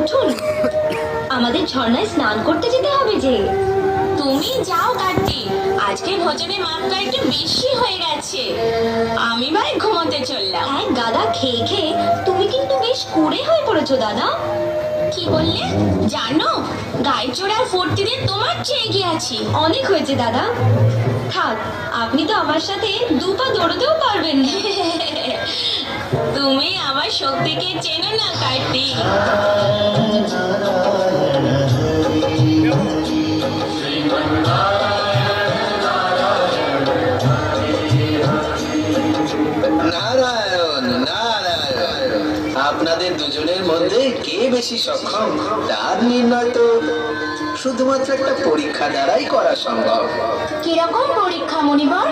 উঠুন, আমাদের ঝর্ণায় স্নান করতে যেতে হবে যে। তুমি যাও কার্তি, আজকে ভোজনের মাত্রা একটু বেশি হয়ে গেছে। আমি ভাই ঘুমোতে চললাম। এক গাদা খেয়ে খেয়ে তুমি কিন্তু বেশ কুড়ে হয়ে পড়েছো দাদা। কি বললে? জানো, গায়ে চোরার ফুর্তিতে তোমার চেয়ে এগিয়ে আছি। অনেক হয়েছে দাদা, থাক, আপনি তো আমার সাথে দুপা দৌড়তেও পারবেন না। তুমি আমার শক্তিকে চেনো না কার্তিক। নারায়ণ নারায়ণ, আপনাদের দুজনের মধ্যে কে বেশি সক্ষম তার নির্ণয় তো শুধুমাত্র একটা পরীক্ষা দ্বারাই করা সম্ভব। কিরকম পরীক্ষা মনিবর?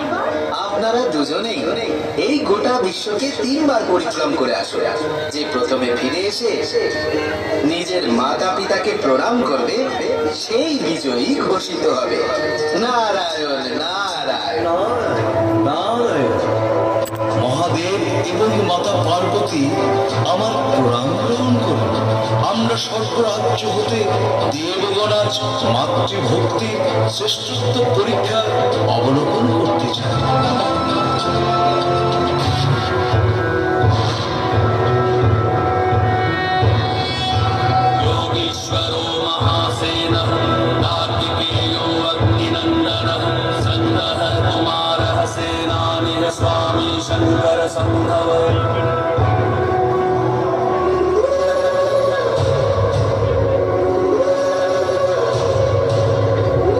আপনারা দুজনেই এই গোটা বিশ্বকে 3 বার পরিক্রম করে আসুন। যে প্রথমে ফিরে এসে নিজের মাতা পিতাকে প্রণাম করবে সেই বিজয়ী ঘোষিত হবে। নারায়ণ নারায়ণ। নারায়ণ। মহাদেব এবং মাতা পার্বতী আমার প্রণাম গ্রহণ করুন। আমরা স্বর্গরাজ্য হতে দেবগণ আজ মাতৃভক্তির শ্রেষ্ঠত্ব পরীক্ষা অবলোকন করতে চাই। योगीश्वरो महासेनः कार्तिकेयो अग्निनन्दनः सन्दः कुमारः सेनानिः स्वामी शङ्करसम्भव।